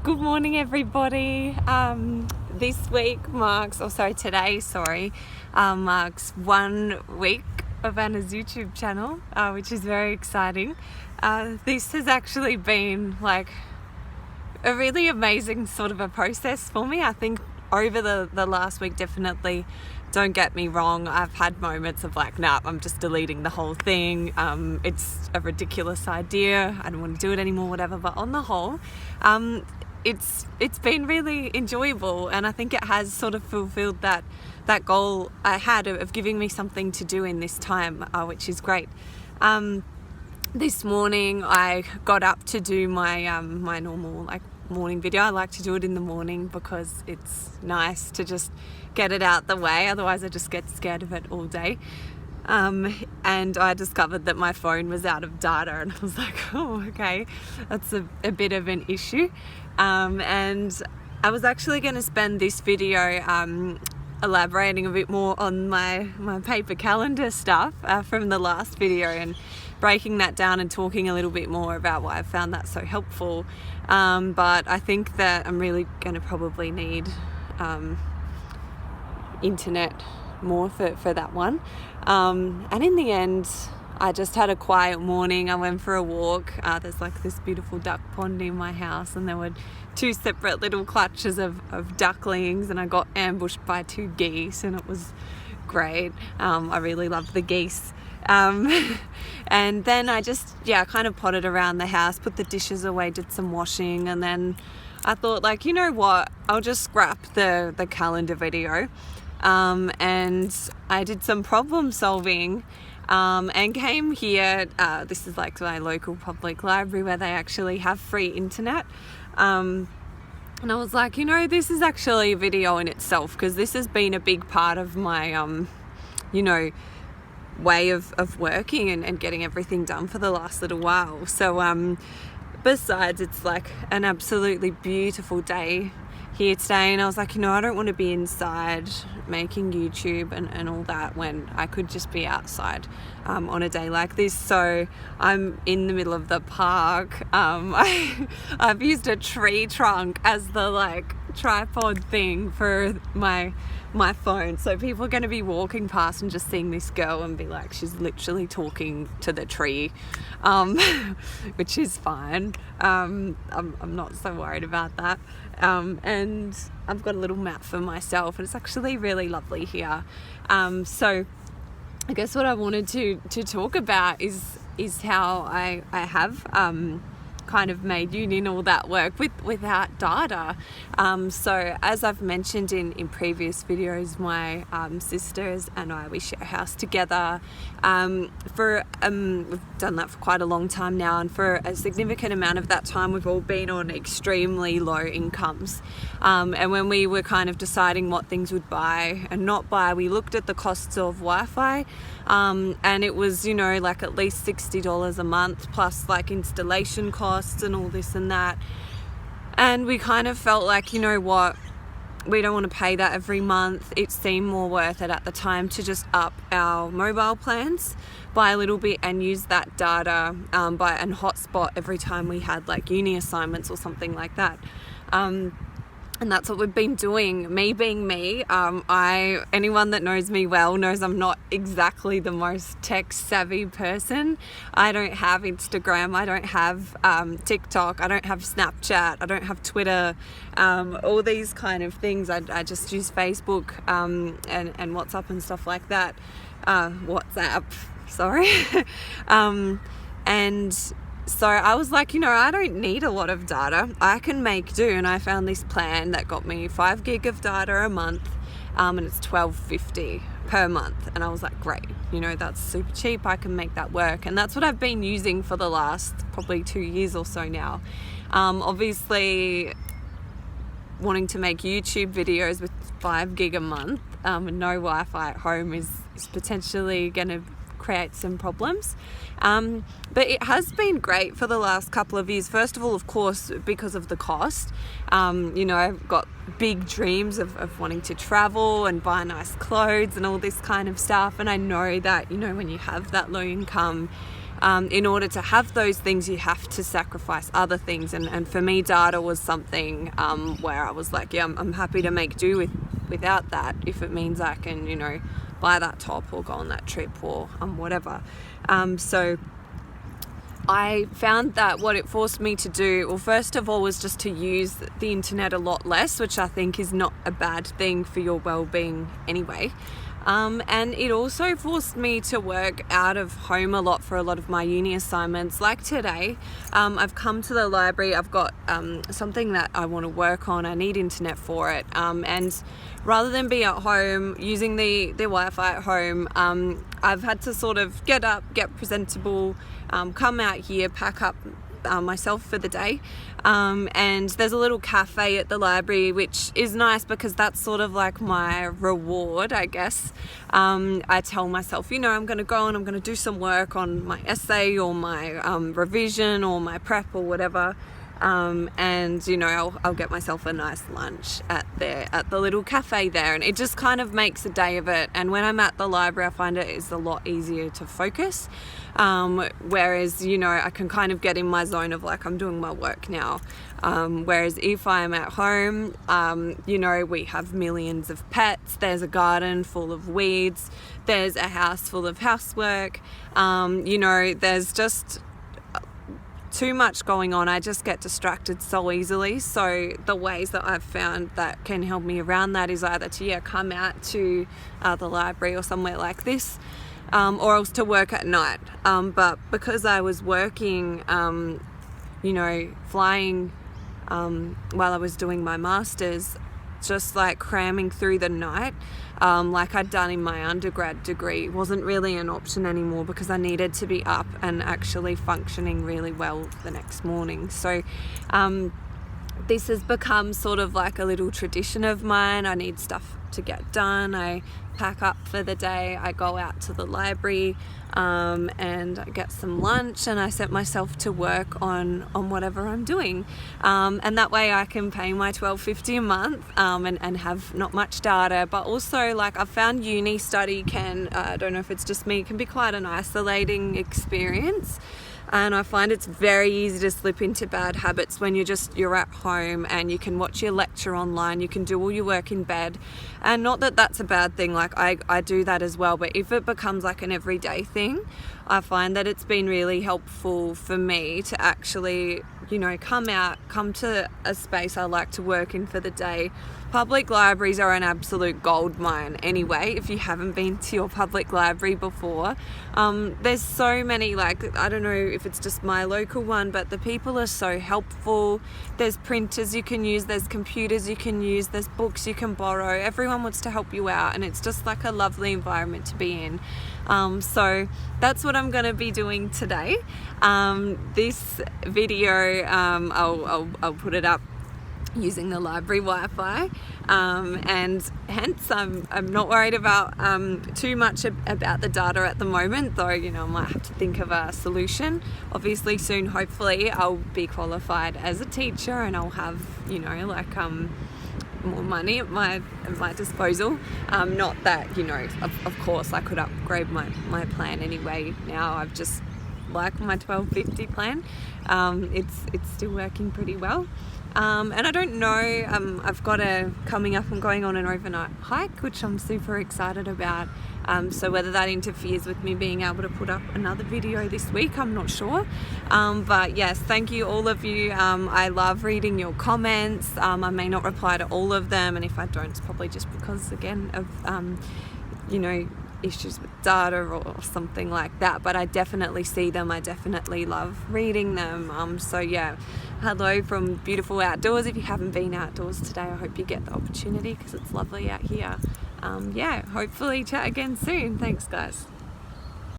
Good morning, everybody. Today marks 1 week of Anna's YouTube channel, which is very exciting. This has actually been like a really amazing sort of a process for me. I think over the last week, definitely, don't get me wrong, I've had moments of like, nah, I'm just deleting the whole thing. It's a ridiculous idea. I don't want to do it anymore, whatever. But on the whole, it's been really enjoyable, and I think it has sort of fulfilled that goal I had of giving me something to do in this time, which is great. This morning I got up to do my my normal morning video. I like to do it in the morning because it's nice to just get it out the way, otherwise I just get scared of it all day. And I discovered that my phone was out of data, and I was like, oh, okay, that's a bit of an issue. And I was actually going to spend this video elaborating a bit more on my paper calendar stuff from the last video, and breaking that down and talking a little bit more about why I found that so helpful. But I think that I'm really going to probably need internet more for that one. And in the end, I just had a quiet morning. I went for a walk. There's like this beautiful duck pond near my house, and there were 2 separate little clutches of ducklings, and I got ambushed by 2 geese, and it was great. I really loved the geese. And then I just kind of potted around the house, put the dishes away, did some washing, and then I thought, like, you know what, I'll just scrap the calendar video. And I did some problem solving, and came here. This is like my local public library where they actually have free internet. And I was like, you know, this is actually a video in itself, because this has been a big part of my, way of working and getting everything done for the last little while. So, besides, it's like an absolutely beautiful day here today, and I was like, you know, I don't want to be inside making YouTube and all that when I could just be outside on a day like this. So I'm in the middle of the park. I've used a tree trunk as the tripod thing for my phone, so people are going to be walking past and just seeing this girl and be like, she's literally talking to the tree, which is fine. I'm not so worried about that. And I've got a little map for myself, and it's actually really lovely here. So I guess what I wanted to talk about is how I have kind of made uni and all that work without data. So as I've mentioned in previous videos, my sisters and I, we share a house together. We've done that for quite a long time now, and for a significant amount of that time we've all been on extremely low incomes. And when we were kind of deciding what things we'd buy and not buy, we looked at the costs of Wi-Fi, and it was, you know, like at least $60 a month plus like installation costs and all this and that. And we kind of felt like, you know what, we don't want to pay that every month. It seemed more worth it at the time to just up our mobile plans by a little bit and use that data and hotspot every time we had like uni assignments or something like that. And that's what we've been doing. Me being me, anyone that knows me well knows I'm not exactly the most tech savvy person. I don't have Instagram, I don't have TikTok, I don't have Snapchat, I don't have Twitter, all these kind of things. I just use Facebook and WhatsApp and stuff like that. WhatsApp, sorry. And so I was like, you know, I don't need a lot of data. I can make do. And I found this plan that got me 5 gig of data a month, and it's $12.50 per month. And I was like, great, you know, that's super cheap. I can make that work. And that's what I've been using for the last probably 2 years or so now. Obviously, wanting to make YouTube videos with 5 gig a month and no Wi-Fi at home is potentially going to create some problems. But it has been great for the last couple of years. First of all, of course, because of the cost. You know, I've got big dreams of wanting to travel and buy nice clothes and all this kind of stuff. And I know that, you know, when you have that low income, in order to have those things, you have to sacrifice other things. And for me, data was something where I was like, yeah, I'm happy to make do without that if it means I can, you know, buy that top or go on that trip or whatever. So I found that what it forced me to do, well, first of all, was just to use the internet a lot less, which I think is not a bad thing for your well-being anyway. And it also forced me to work out of home a lot for a lot of my uni assignments. Like today, I've come to the library, I've got something that I want to work on, I need internet for it, and rather than be at home using the Wi-Fi at home, I've had to sort of get up, get presentable, come out here, pack up myself for the day, and there's a little cafe at the library, which is nice because that's sort of like my reward, I guess. I tell myself, you know, I'm going to go and I'm going to do some work on my essay or my revision or my prep or whatever, and you know, I'll get myself a nice lunch at the little cafe there, and it just kind of makes a day of it. And when I'm at the library, I find it is a lot easier to focus, whereas, you know, I can kind of get in my zone of like, I'm doing my work now, whereas if I'm at home, you know, we have millions of pets, there's a garden full of weeds, there's a house full of housework, you know, there's just too much going on. I just get distracted so easily. So the ways that I've found that can help me around that is either to come out to the library or somewhere like this, or else to work at night. But because I was working, you know, flying while I was doing my master's, just like cramming through the night, like I'd done in my undergrad degree, wasn't really an option anymore because I needed to be up and actually functioning really well the next morning. So this has become sort of like a little tradition of mine. I need stuff to get done, I pack up for the day, I go out to the library, and I get some lunch, and I set myself to work on whatever I'm doing, and that way I can pay my $12.50 a month, and have not much data. But also, like, I've found uni study can, I don't know if it's just me, can be quite an isolating experience. And I find it's very easy to slip into bad habits when you're at home and you can watch your lecture online, you can do all your work in bed. And not that that's a bad thing, like I do that as well, but if it becomes like an everyday thing, I find that it's been really helpful for me to actually, you know, come to a space I like to work in for the day. Public libraries are an absolute gold mine anyway. If you haven't been to your public library before, there's so many, like, I don't know if it's just my local one, but the people are so helpful. There's printers you can use, there's computers you can use, there's books you can borrow. Everyone wants to help you out, and it's just like a lovely environment to be in. So that's what I'm going to be doing today. This video, I'll put it up using the library Wi-Fi, and hence I'm not worried about too much about the data at the moment, though, you know, I might have to think of a solution. Obviously soon, hopefully, I'll be qualified as a teacher and I'll have, you know, like more money at my disposal. Not that, you know, of course I could upgrade my plan anyway. Now I've just like my $12.50 plan. It's still working pretty well. And I don't know, I've got coming up, I'm going on an overnight hike, which I'm super excited about. So whether that interferes with me being able to put up another video this week, I'm not sure. But yes, thank you all of you. I love reading your comments. I may not reply to all of them, and if I don't, it's probably just because, again, of, you know, issues with data or something like that, but I definitely see them. I definitely love reading them. So yeah, hello from beautiful outdoors. If you haven't been outdoors today, I hope you get the opportunity because it's lovely out here. Yeah, hopefully chat again soon. Thanks, guys.